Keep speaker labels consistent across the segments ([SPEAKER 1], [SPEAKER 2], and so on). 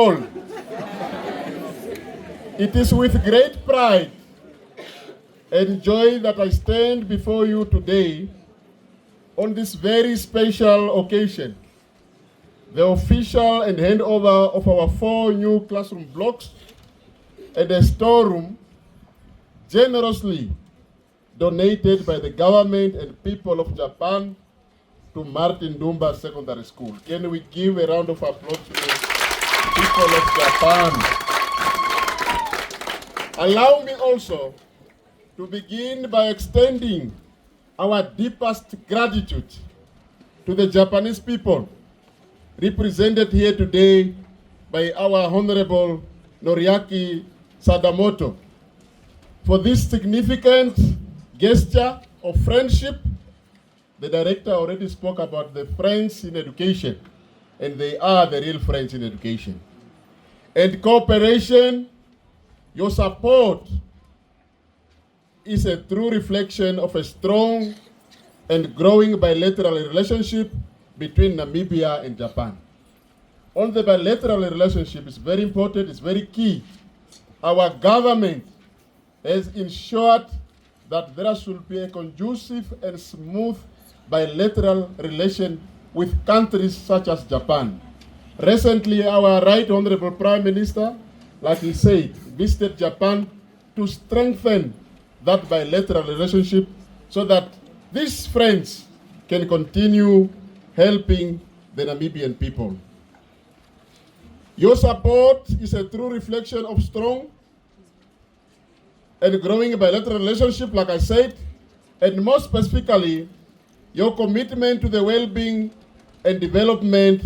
[SPEAKER 1] all. It is with great pride and joy that I stand before you today on this very special occasion, the official and handover of our 4 new classroom blocks and a storeroom generously donated by the government and people of Japan to Martin Ndumba Secondary School. Can we give a round of applause to the people of Japan? Allow me also to begin by extending our deepest gratitude to the Japanese people, represented here today by our Honorable Noriaki Sadamoto, for this significant gesture of friendship. The director already spoke about the friends in education, and they are the real friends in education. And cooperation, your support is a true reflection of a strong and growing bilateral relationship between Namibia and Japan. On the bilateral relationship, is very important, it's very key. Our government has ensured that there should be a conducive and smooth bilateral relation with countries such as Japan. Recently, our Right Honorable Prime Minister, like he said, visited Japan to strengthen that bilateral relationship so that these friends can continue helping the Namibian people. Your support is a true reflection of strong and growing bilateral relationship, like I said, and more specifically, your commitment to the well-being and development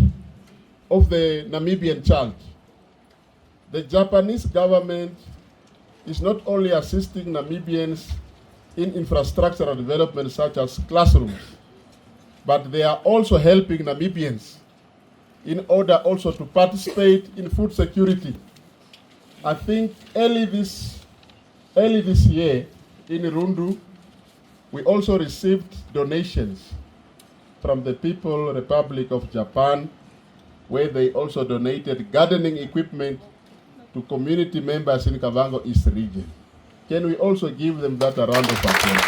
[SPEAKER 1] of the Namibian child. The Japanese government is not only assisting Namibians in infrastructural development such as classrooms, but they are also helping Namibians in order also to participate in food security. I think early this year in Rundu, we also received donations from the People's Republic of Japan, where they also donated gardening equipment to community members in Kavango East region. Can we also give them that a round of applause?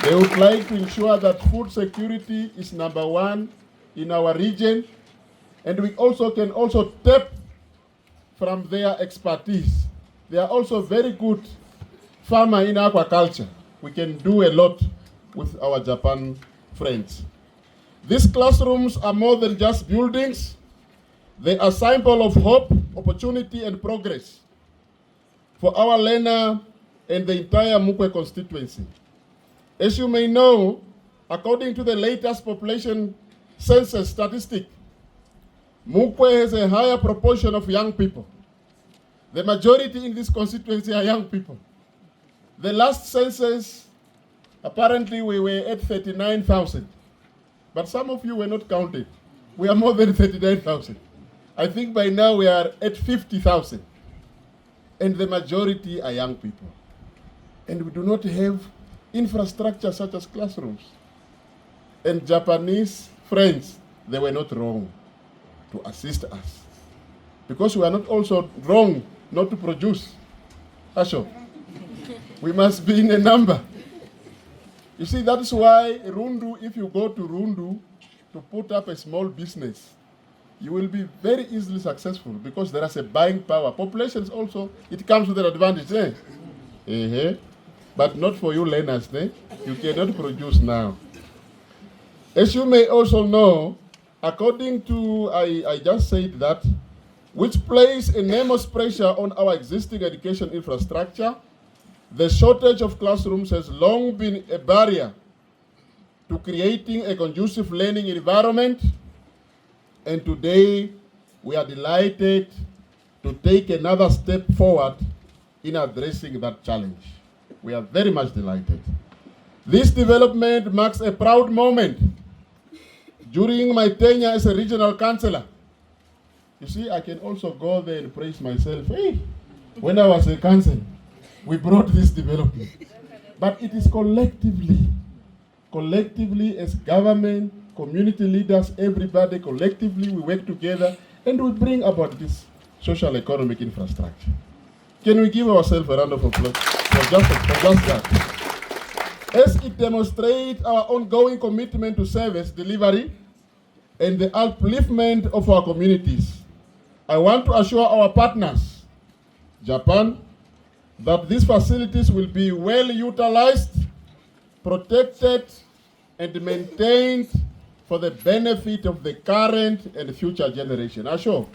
[SPEAKER 1] They would like to ensure that food security is #1 in our region, and we also can also tap from their expertise. They are also very good farmer in aquaculture. We can do a lot with our Japan friends. These classrooms are more than just buildings. They are a symbol of hope, opportunity, and progress for our learner and the entire Mukwe constituency. As you may know, according to the latest population census statistic, Mukwe has a higher proportion of young people. The majority in this constituency are young people. The last census, apparently we were at 39,000, but some of you were not counted. We are more than 39,000. I think by now we are at 50,000. And the majority are young people. And we do not have infrastructure such as classrooms. And Japanese friends, they were not wrong to assist us. Because we are not also wrong not to produce. Asho, we must be in a number. You see, that is why Rundu, if you go to Rundu to put up a small business, you will be very easily successful because there is a buying power. Populations also, it comes with an advantage. But not for you learners. You cannot produce now. As you may also know, according to, I just said that, which places enormous pressure on our existing education infrastructure, the shortage of classrooms has long been a barrier to creating a conducive learning environment. And today, we are delighted to take another step forward in addressing that challenge. We are very much delighted. This development marks a proud moment during my tenure as a regional councillor. You see, I can also go there and praise myself. Hey, when I was a councillor, we brought this development. But it is collectively as government, community leaders, everybody collectively, we work together and we bring about this social economic infrastructure. Can we give ourselves a round of applause for just that? As it demonstrates our ongoing commitment to service delivery and the upliftment of our communities, I want to assure our partners, Japan, that these facilities will be well utilized, protected, and maintained for the benefit of the current and future generation. Assure,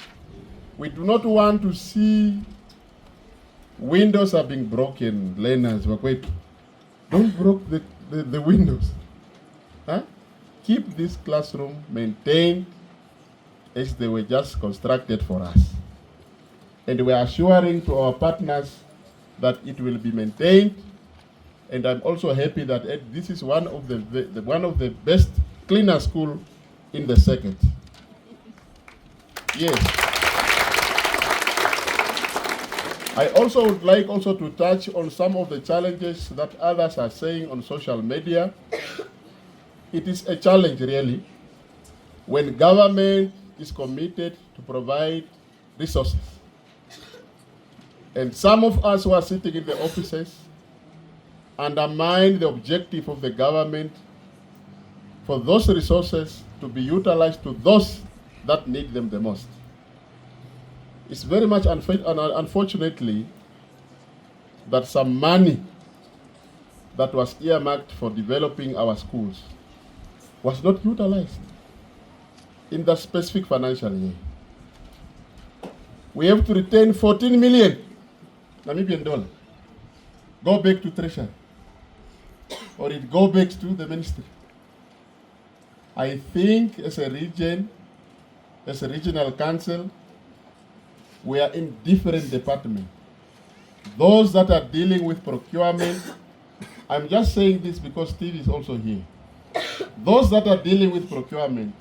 [SPEAKER 1] we do not want to see windows are being broken, learners. Don't break the windows. Huh? Keep this classroom maintained as they were just constructed for us. And we are assuring to our partners that it will be maintained. And I'm also happy that this is one of the best cleaner school in the circuit. Yes. I also would like also to touch on some of the challenges that others are saying on social media. It is a challenge really when government is committed to provide resources. And some of us who are sitting in the offices undermine the objective of the government for those resources to be utilized to those that need them the most. It's very much unfortunately that some money that was earmarked for developing our schools was not utilized in that specific financial year. We have to retain 14 million Namibian dollar. Go back to Treasury, or it go back to the ministry. I think as a region, as a regional council, we are in different departments. Those that are dealing with procurement, I'm just saying this because Steve is also here. Those that are dealing with procurement,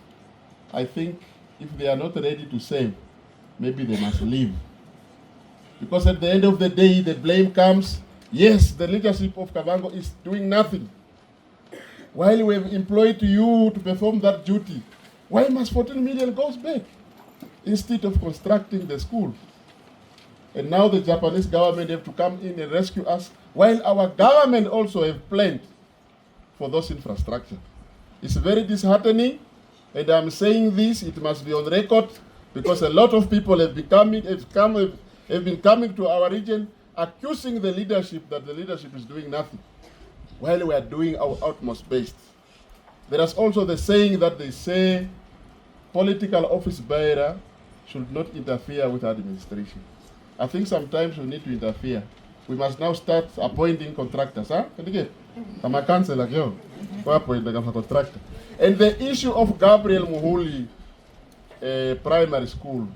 [SPEAKER 1] I think if they are not ready to save, maybe they must leave. Because at the end of the day, the blame comes, yes, the leadership of Kavango is doing nothing. While we have employed you to perform that duty, why must 14 million goes back instead of constructing the school? And now the Japanese government have to come in and rescue us, while our government also have planned for those infrastructure. It's very disheartening, and I'm saying this, it must be on record, because a lot of people have been coming to our region accusing the leadership that the leadership is doing nothing, while we are doing our utmost best. There is also the saying that they say political office bearer should not interfere with administration. I think sometimes we need to interfere. We must now start appointing contractors. Huh? I'm a councillor, contractor. And the issue of Gabriel Muhuli primary school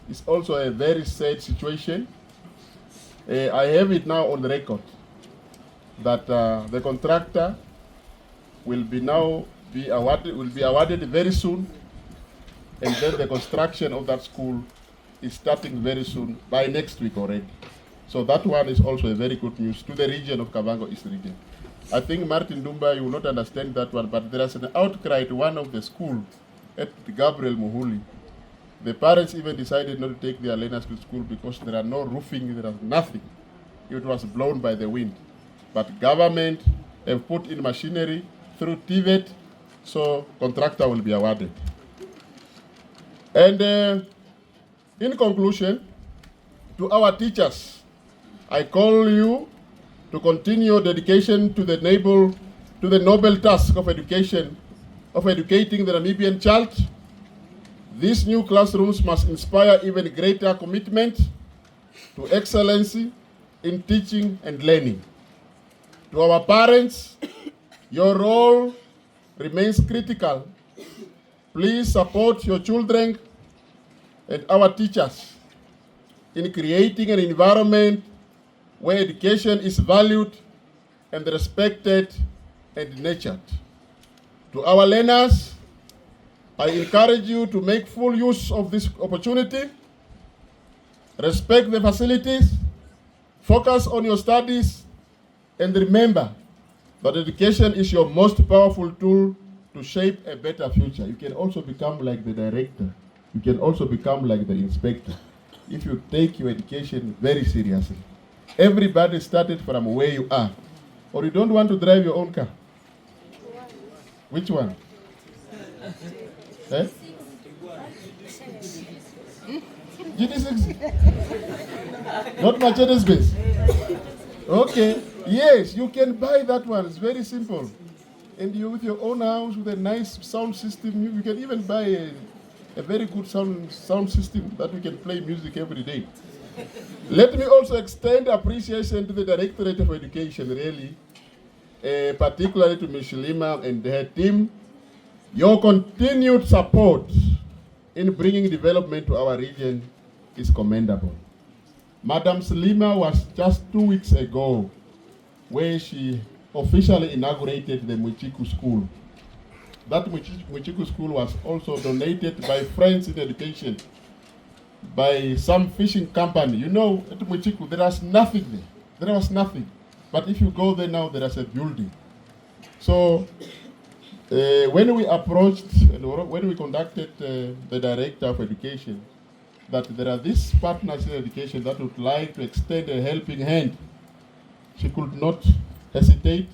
[SPEAKER 1] is also a very sad situation. I have it now on record that the contractor will be awarded very soon, and then the construction of that school is starting very soon, by next week already. So that one is also a very good news to the region of Kavango East region. I think Martin Ndumba, you will not understand that one, but there is an outcry to one of the school at Gabriel Muhuli. The parents even decided not to take their learners to school because there are no roofing, there is nothing. It was blown by the wind. But government have put in machinery through TVET, so contractor will be awarded. And in conclusion, to our teachers, I call you to continue your dedication to the noble task of education, of educating the Namibian child. These new classrooms must inspire even greater commitment to excellency in teaching and learning. To our parents, your role remains critical. Please support your children and our teachers in creating an environment where education is valued and respected and nurtured. To our learners, I encourage you to make full use of this opportunity, respect the facilities, focus on your studies, and remember that education is your most powerful tool to shape a better future. You can also become like the director. you can also become like the inspector if you take your education very seriously. Everybody started from where you are. Or you don't want to drive your own car? Which one? Eh? GD6? Not Mercedes-Benz? Okay. Yes, you can buy that one. It's very simple. And you, with your own house, with a nice sound system, you can even buy a very good sound system that you can play music every day. Let me also extend appreciation to the Directorate of Education, really, particularly to Ms. Lima and her team. Your continued support in bringing development to our region is commendable. Madam Slima was just 2 weeks ago where she officially inaugurated the Mwichiku School. That Mwichiku School was also donated by Friends in Education, by some fishing company. You know, at Mwichiku, there was nothing there. There was nothing. But if you go there now, there is a building. So, when we approached and when we conducted the Director of Education, that there are these partners in education that would like to extend a helping hand, she could not hesitate,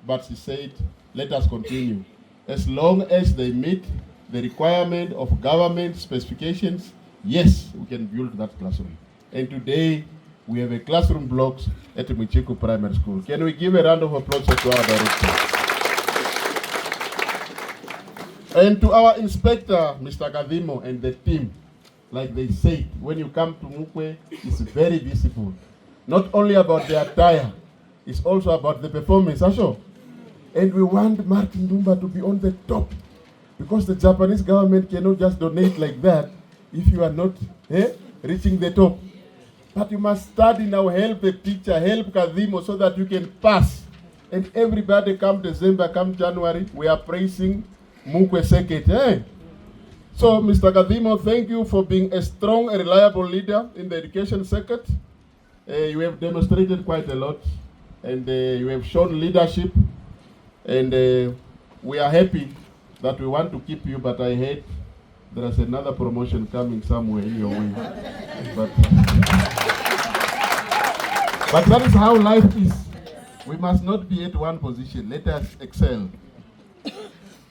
[SPEAKER 1] but she said, let us continue. As long as they meet the requirement of government specifications, yes, we can build that classroom. And today, we have a classroom blocks at Mwichiku Primary School. Can we give a round of applause to our director? And to our inspector, Mr. Kadimo, and the team, like they say, when you come to Mukwe, it's very visible. Not only about the attire, it's also about the performance. Asho? And we want Martin Ndumba to be on the top, because the Japanese government cannot just donate like that if you are not reaching the top. But you must study now, help the teacher, help Kadimo, so that you can pass. And everybody come December, come January, we are praising Mukwe Second. So, Mr. Kadimo, thank you for being a strong and reliable leader in the education sector. You have demonstrated quite a lot, and you have shown leadership, and we are happy that we want to keep you, but I heard there is another promotion coming somewhere in your way. But that is how life is. We must not be at one position. Let us excel.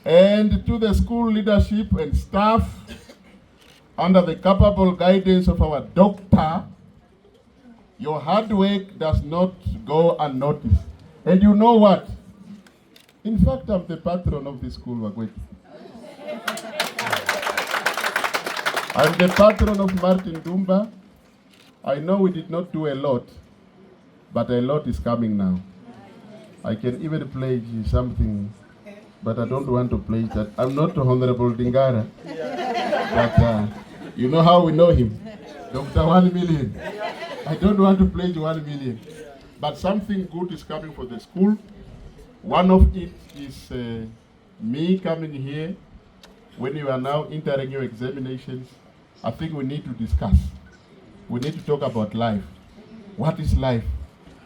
[SPEAKER 1] And to the school leadership and staff, under the capable guidance of our doctor, your hard work does not go unnoticed. And you know what? In fact, I'm the patron of the school, Wagweti. I'm the patron of Martin Ndumba. I know we did not do a lot, but a lot is coming now. I can even pledge something, but I don't want to pledge that. I'm not Honorable Dingara, but you know how we know him. Dr. 1 million. I don't want to pledge 1 million, but something good is coming for the school. One of it is me coming here. When you are now entering your examinations, I think we need to discuss. We need to talk about life. What is life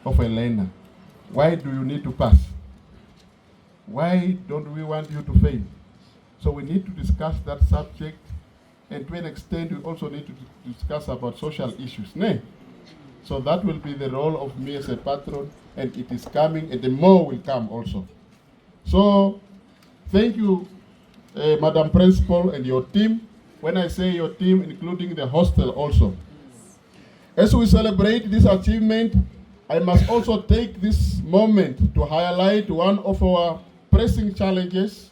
[SPEAKER 1] of a learner? Why do you need to pass? Why don't we want you to fail? So we need to discuss that subject, and to an extent we also need to discuss about social issues. Nay? So that will be the role of me as a patron, and it is coming, and the more will come also. So thank you, Madam Principal and your team. When I say your team, including the hostel also. As we celebrate this achievement, I must also take this moment to highlight one of our pressing challenges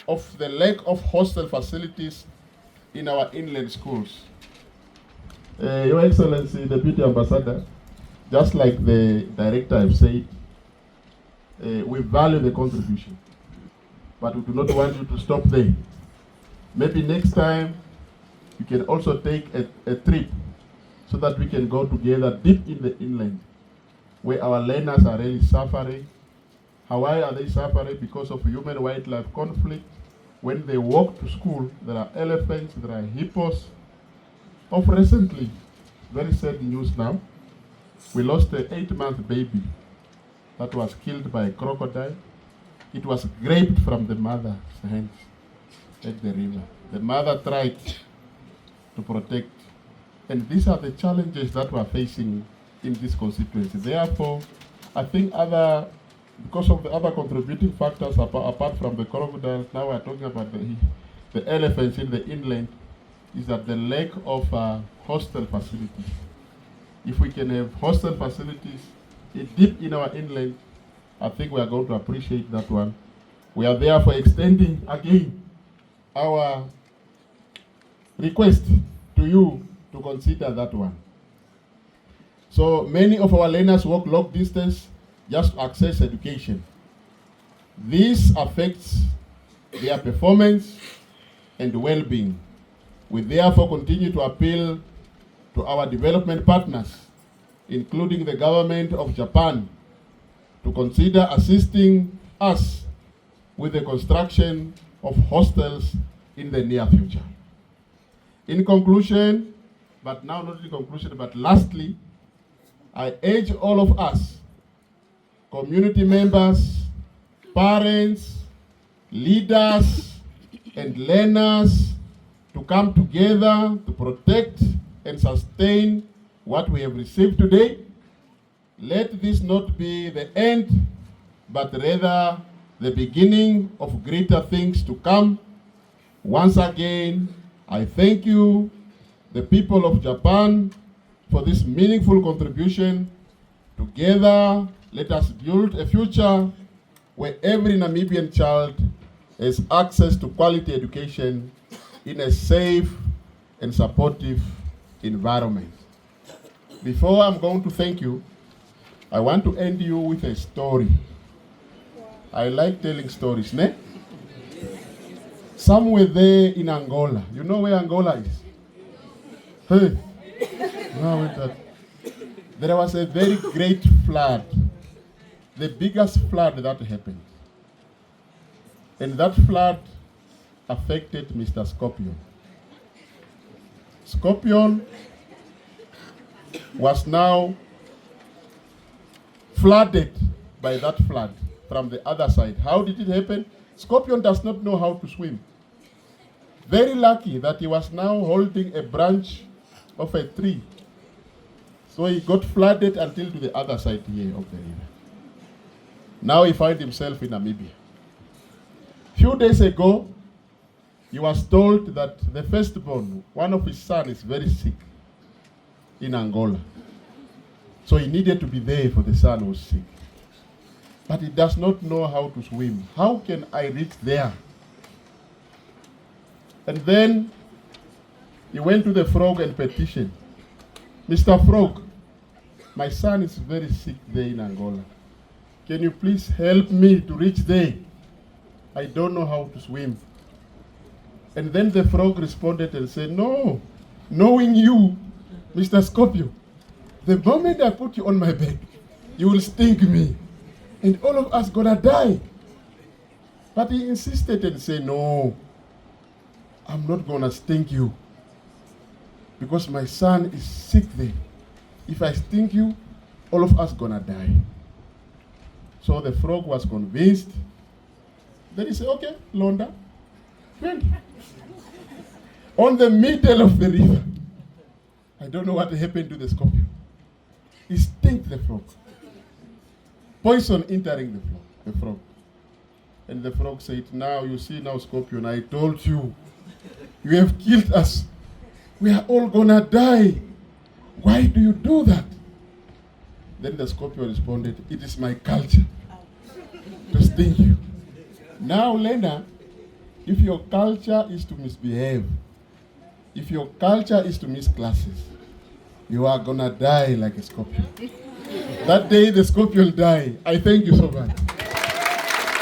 [SPEAKER 1] of the lack of hostel facilities in our inland schools. Your Excellency, Deputy Ambassador, just like the Director have said, we value the contribution, but we do not want you to stop there. Maybe next time you can also take a trip so that we can go together deep in the inland, where our learners are really suffering. Why are they suffering? Because of human-wildlife conflict. When they walk to school, there are elephants, there are hippos. Of recently, very sad news now, we lost an 8-month baby that was killed by a crocodile. It was graped from the mother's hands at the river. The mother tried to protect. And these are the challenges that we're facing in this constituency. Therefore, I think because of the other contributing factors apart from the crocodiles, now we're talking about the elephants in the inland, is that the lack of hostel facilities. If we can have hostel facilities deep in our inland, I think we are going to appreciate that one. We are therefore extending again our request to you to consider that one. So many of our learners walk long distance just to access education. This affects their performance and well-being. We therefore continue to appeal to our development partners, including the government of Japan, to consider assisting us with the construction of hostels in the near future. In conclusion, but now not in conclusion, but lastly, I urge all of us, community members, parents, leaders, and learners, to come together to protect and sustain what we have received today. Let this not be the end, but rather the beginning of greater things to come. Once again, I thank you, the people of Japan, for this meaningful contribution. Together, let us build a future where every Namibian child has access to quality education in a safe and supportive environment. Before I'm going to thank you, I want to end you with a story. I like telling stories, ne? Somewhere there in Angola. You know where Angola is? Hey, there was a very great flood, the biggest flood that happened. And that flood affected Mr. Scorpion. Scorpion was now flooded by that flood from the other side. How did it happen? Scorpion does not know how to swim. Very lucky that he was now holding a branch of a tree. So he got flooded until to the other side here of the river. Now he found himself in Namibia. Few days ago, he was told that the firstborn, one of his sons, is very sick in Angola. So he needed to be there for the son who was sick. But he does not know how to swim. How can I reach there? And then he went to the frog and petitioned. Mr. Frog, my son is very sick there in Angola. Can you please help me to reach there? I don't know how to swim. And then the frog responded and said, no, knowing you, Mr. Scorpio, the moment I put you on my back, you will sting me. And all of us gonna die. But he insisted and said, no, I'm not gonna sting you. Because my son is sick there. If I sting you, all of us gonna die. So the frog was convinced. Then he said, okay, Londa, friend. On the middle of the river, I don't know what happened to the scorpion. He stung the frog. Poison entering the frog. And the frog said, now you see now, Scorpion, I told you, you have killed us. We are all gonna die. Why do you do that? Then the Scorpion responded, it is my culture to sting you. Now, Lena, if your culture is to misbehave, if your culture is to miss classes, you are gonna die like a scorpion. That day the scorpion died. I thank you so much.